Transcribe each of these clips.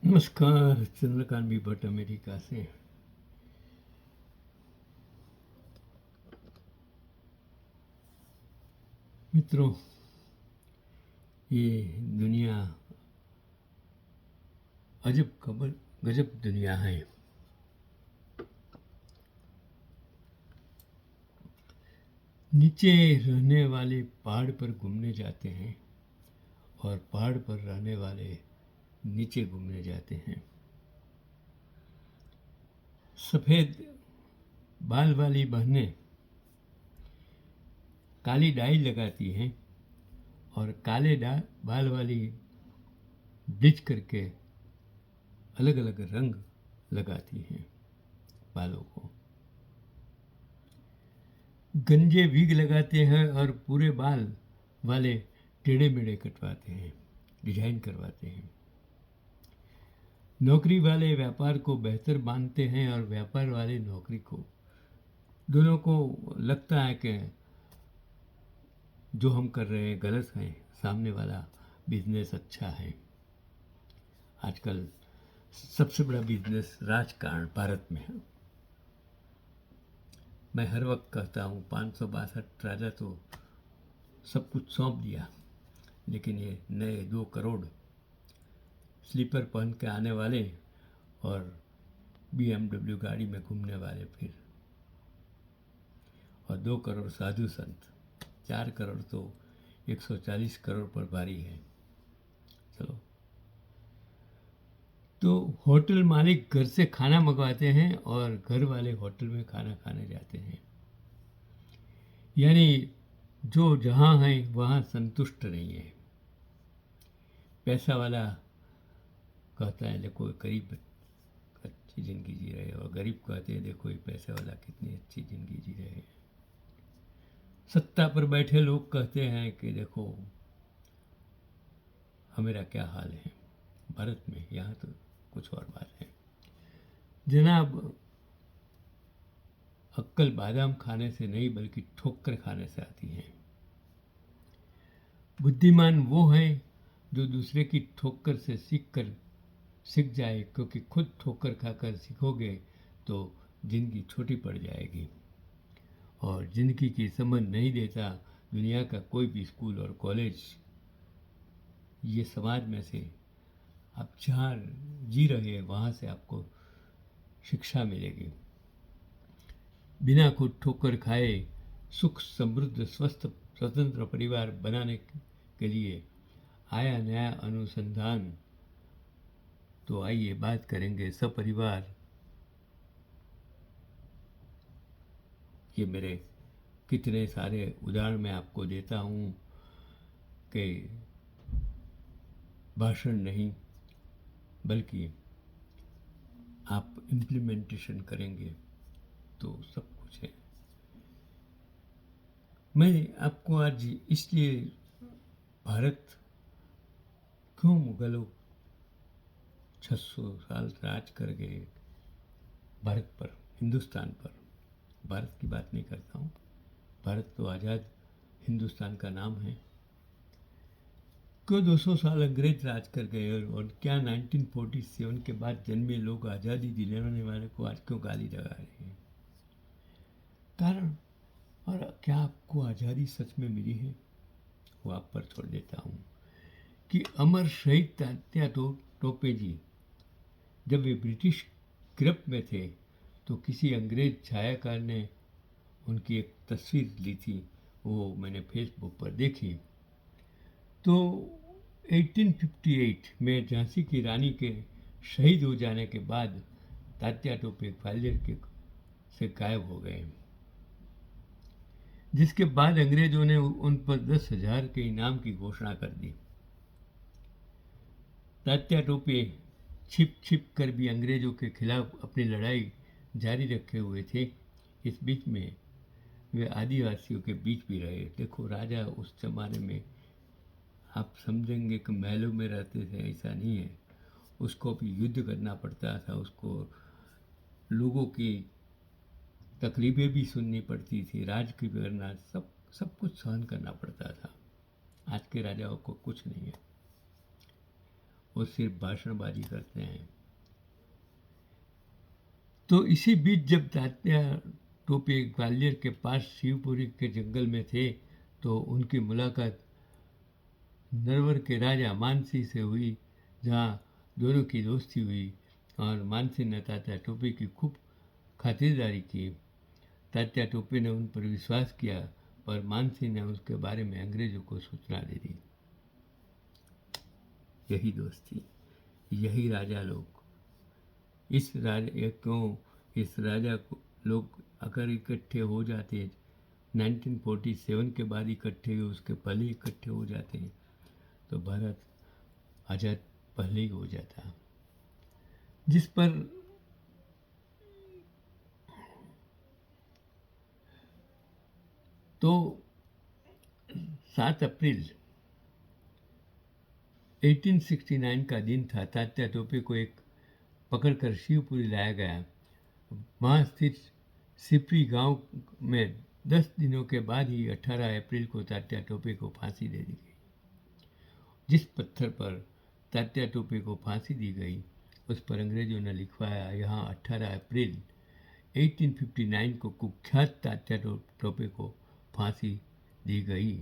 नमस्कार। Chandrakant B Bhatt America से। मित्रों, ये दुनिया अजब खबर गजब दुनिया है। नीचे रहने वाले पहाड़ पर घूमने जाते हैं और पहाड़ पर रहने वाले नीचे घूमने जाते हैं। सफ़ेद बाल वाली बहनें काली डाई लगाती हैं और काले बाल वाली ब्लीच करके अलग अलग रंग लगाती हैं बालों को। गंजे विग लगाते हैं और पूरे बाल वाले टेढ़े मेढ़े कटवाते हैं, डिजाइन करवाते हैं। नौकरी वाले व्यापार को बेहतर मानते हैं और व्यापार वाले नौकरी को। दोनों को लगता है कि जो हम कर रहे हैं गलत है, सामने वाला बिजनेस अच्छा है। आजकल सबसे बड़ा बिजनेस राजकारण भारत में है। मैं हर वक्त कहता हूँ 562 राजा तो सब कुछ सौंप दिया, लेकिन ये नए 2 करोड़ स्लीपर पहन के आने वाले और BMW गाड़ी में घूमने वाले फिर, और 2 करोड़ साधु संत, 4 करोड़ तो 140 करोड़ पर भारी है। चलो, तो होटल मालिक घर से खाना मंगवाते हैं और घर वाले होटल में खाना खाने जाते हैं। यानी जो जहाँ है वहाँ संतुष्ट नहीं है। पैसा वाला कहता है देखो गरीब अच्छी ज़िंदगी जी रहे, और गरीब कहते हैं देखो ये पैसे वाला कितनी अच्छी ज़िंदगी जी रहे हैं। सत्ता पर बैठे लोग कहते हैं कि देखो हमारा क्या हाल है भारत में। यहाँ तो कुछ और बात है जनाब। अक्कल बादाम खाने से नहीं बल्कि ठोकर खाने से आती है। बुद्धिमान वो है जो दूसरे की ठोकर से सीख जाए, क्योंकि खुद ठोकर खाकर सीखोगे तो जिंदगी छोटी पड़ जाएगी। और जिंदगी की समझ नहीं देता दुनिया का कोई भी स्कूल और कॉलेज। ये समाज में से आप जहाँ जी रहे हैं वहाँ से आपको शिक्षा मिलेगी। बिना खुद ठोकर खाए सुख समृद्ध स्वस्थ स्वतंत्र परिवार बनाने के लिए आया नया अनुसंधान। तो आइए बात करेंगे सपरिवार। ये मेरे कितने सारे उदाहरण मैं आपको देता हूँ कि भाषण नहीं बल्कि आप इम्प्लीमेंटेशन करेंगे तो सब कुछ है। मैं आपको आज इसलिए भारत क्यों मुगलों 600 साल राज कर गए भारत पर, हिंदुस्तान पर, भारत की बात नहीं करता हूँ। भारत तो आज़ाद हिंदुस्तान का नाम है। क्यों 200 साल अंग्रेज राज कर गए, और क्या 1947 के बाद जन्मे लोग आज़ादी दिलाने वाले को आज क्यों गाली लगा रहे हैं? कारण और क्या आपको आज़ादी सच में मिली है वो आप पर छोड़ देता हूँ। कि अमर शहीद तात्या टोपे जी जब वे ब्रिटिश गिरफ्त में थे तो किसी अंग्रेज छायाकार ने उनकी एक तस्वीर ली थी, वो मैंने फेसबुक पर देखी। तो 1858 में झांसी की रानी के शहीद हो जाने के बाद तात्या टोपे ग्वालियर के से गायब हो गए, जिसके बाद अंग्रेजों ने उन पर 10,000 के इनाम की घोषणा कर दी। तात्या टोपे छिप छिप कर भी अंग्रेजों के खिलाफ अपनी लड़ाई जारी रखे हुए थे। इस बीच में वे आदिवासियों के बीच भी रहे। देखो, राजा उस जमाने में आप समझेंगे कि महलों में रहते थे, ऐसा नहीं है। उसको भी युद्ध करना पड़ता था, उसको लोगों की तकलीफें भी सुननी पड़ती थी, राज की भी करना, सब कुछ सहन करना पड़ता था। आज के राजाओं को कुछ नहीं है। वो सिर्फ भाषणबाजी करते हैं। तो इसी बीच जब तात्या टोपे ग्वालियर के पास शिवपुरी के जंगल में थे तो उनकी मुलाकात नरवर के राजा मानसिंह से हुई, जहाँ दोनों की दोस्ती हुई और मानसिंह ने तात्या टोपे की खूब खातिरदारी की। तात्या टोपे ने उन पर विश्वास किया, पर मानसिंह ने उसके बारे में अंग्रेजों को सूचना दे दी। यही दोस्ती, यही राजा लोग। इस राजा को लोग अगर इकट्ठे हो जाते, 1947 के बाद इकट्ठे हुए, उसके पहले इकट्ठे हो जाते तो भारत आज़ाद पहले ही हो जाता। जिस पर तो 7 अप्रैल 1869 का दिन था। तात्या टोपे को एक पकड़कर शिवपुरी लाया गया। वहाँ स्थित सिपरी गांव में 10 दिनों के बाद ही 18 अप्रैल को तात्या टोपे को फांसी दे दी गई। जिस पत्थर पर तात्या टोपे को फांसी दी गई उस पर अंग्रेजों ने लिखवाया, यहाँ 18 अप्रैल 1859 को कुख्यात तात्या टोपे को फांसी दी गई।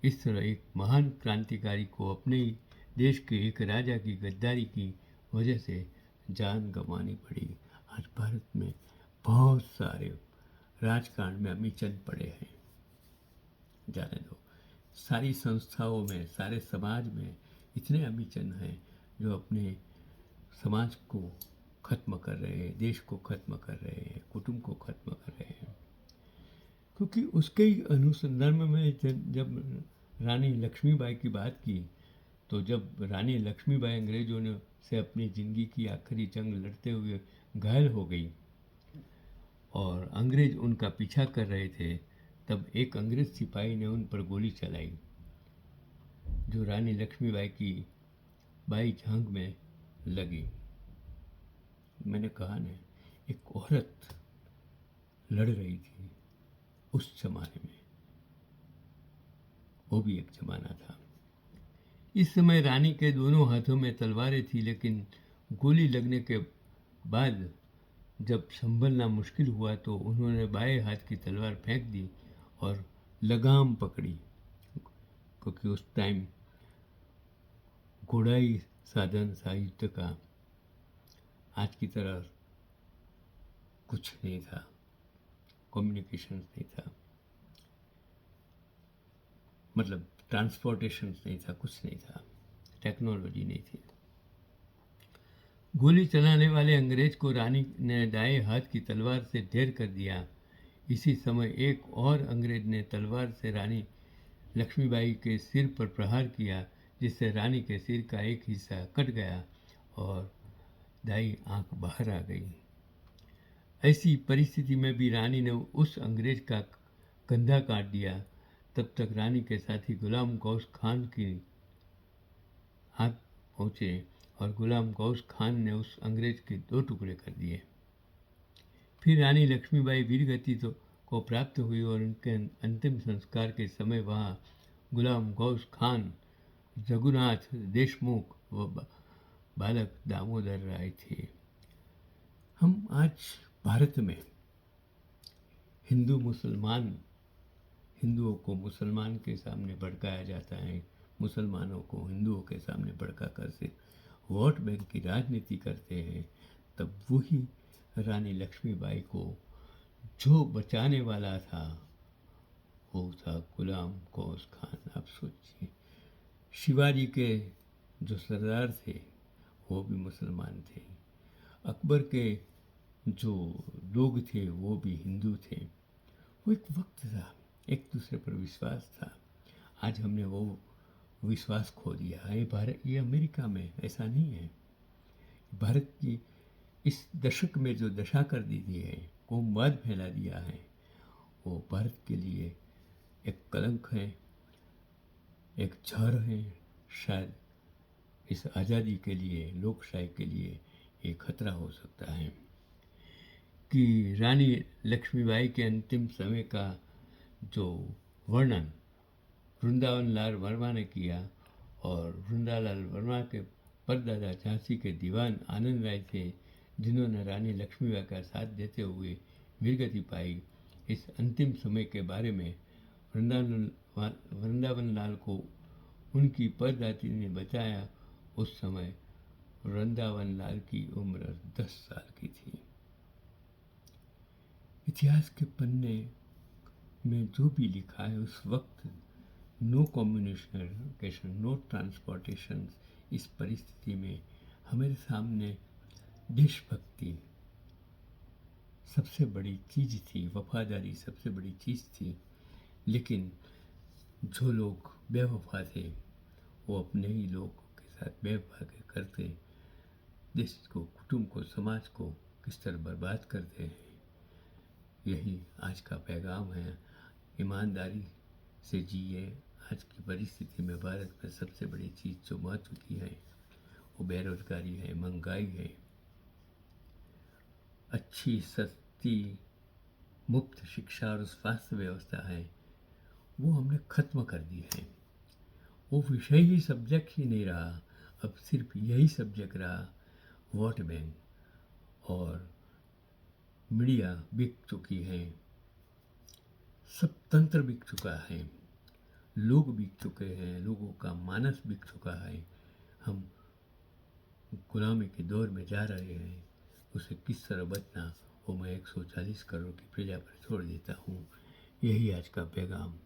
इस तरह एक महान क्रांतिकारी को अपने ही देश के एक राजा की गद्दारी की वजह से जान गंवानी पड़ी। आज भारत में बहुत सारे राजकारण में अमीचंद पड़े हैं, जाने दो। सारी संस्थाओं में, सारे समाज में इतने अमीचंद हैं जो अपने समाज को खत्म कर रहे हैं, देश को खत्म कर रहे हैं, कुटुंब को खत्म कर रहे हैं। क्योंकि उसके ही अनुसंधान में मैं जब रानी लक्ष्मीबाई की बात की, तो जब रानी लक्ष्मीबाई अंग्रेजों ने से अपनी ज़िंदगी की आखिरी जंग लड़ते हुए घायल हो गई और अंग्रेज उनका पीछा कर रहे थे, तब एक अंग्रेज सिपाही ने उन पर गोली चलाई जो रानी लक्ष्मीबाई की बाई जांघ में लगी। मैंने कहा ना, एक औरत लड़ रही थी उस जमाने में, वो भी एक जमाना था। इस समय रानी के दोनों हाथों में तलवारें थी, लेकिन गोली लगने के बाद जब संभलना मुश्किल हुआ तो उन्होंने बाएं हाथ की तलवार फेंक दी और लगाम पकड़ी, क्योंकि उस टाइम घोड़ाई साधन साहित्य का आज की तरह कुछ नहीं था, कम्युनिकेशन नहीं था, मतलब ट्रांसपोर्टेशन नहीं था, कुछ नहीं था, टेक्नोलॉजी नहीं थी। गोली चलाने वाले अंग्रेज को रानी ने दाएं हाथ की तलवार से ढेर कर दिया। इसी समय एक और अंग्रेज ने तलवार से रानी लक्ष्मीबाई के सिर पर प्रहार किया, जिससे रानी के सिर का एक हिस्सा कट गया और दाई आंख बाहर आ गई। ऐसी परिस्थिति में भी रानी ने उस अंग्रेज का कंधा काट दिया। तब तक रानी के साथी गुलाम गौस खान की हाथ पहुँचे और गुलाम गौस खान ने उस अंग्रेज के 2 टुकड़े कर दिए। फिर रानी लक्ष्मीबाई वीरगति को प्राप्त हुई और उनके अंतिम संस्कार के समय वहाँ गुलाम गौस खान, रघुनाथ देशमुख व बालक दामोदर राय थे। हम आज भारत में हिंदुओं को मुसलमान के सामने भड़काया जाता है, मुसलमानों को हिंदुओं के सामने भड़का कर से वोट बैंक की राजनीति करते हैं। तब वही रानी लक्ष्मीबाई को जो बचाने वाला था वो था गुलाम गौस खान। आप सोचिए, शिवाजी के जो सरदार थे वो भी मुसलमान थे, अकबर के जो लोग थे वो भी हिंदू थे। वो एक वक्त था, एक दूसरे पर विश्वास था। आज हमने वो विश्वास खो दिया है। ये अमेरिका में ऐसा नहीं है। भारत की इस दशक में जो दशा कर दी है, कौमवाद फैला दिया है, वो भारत के लिए एक कलंक है, एक जहर है। शायद इस आज़ादी के लिए, लोकशाही के लिए एक खतरा हो सकता है कि रानी लक्ष्मीबाई के अंतिम समय का जो वर्णन वृंदावन लाल वर्मा ने किया और वृंदालाल वर्मा के परदादा झांसी के दीवान आनंद राय थे, जिन्होंने रानी लक्ष्मीबाई का साथ देते हुए वीरगति पाई। इस अंतिम समय के बारे में वृंदावन लाल को उनकी परदादी ने बताया। उस समय वृंदावन लाल की उम्र 10 साल की थी। इतिहास के पन्ने में जो भी लिखा है, उस वक्त नो कम्युनिकेशन, नो ट्रांसपोर्टेशन, इस परिस्थिति में हमारे सामने देशभक्ति सबसे बड़ी चीज़ थी, वफादारी सबसे बड़ी चीज़ थी। लेकिन जो लोग बेवफा थे, वो अपने ही लोगों के साथ बेवफा करते, देश को, कुटुंब को, समाज को किस तरह बर्बाद करते हैं। यही आज का पैगाम है। ईमानदारी से जिए। आज की परिस्थिति में भारत में सबसे बड़ी चीज़ जो महत्व की है वो बेरोजगारी है, महंगाई है। अच्छी, सस्ती, मुफ्त शिक्षा और स्वास्थ्य व्यवस्था है, वो हमने ख़त्म कर दी है। वो विषय ही, सब्जेक्ट ही नहीं रहा। अब सिर्फ यही सब्जेक्ट रहा। वोट बैंक और मीडिया बिक चुकी है, सब तंत्र बिक चुका है, लोग बिक चुके हैं, लोगों का मानस बिक चुका है। हम गुलामी के दौर में जा रहे हैं। उसे किस तरह बचना, वो मैं 140 करोड़ की प्रजा पर छोड़ देता हूँ। यही आज का पैगाम।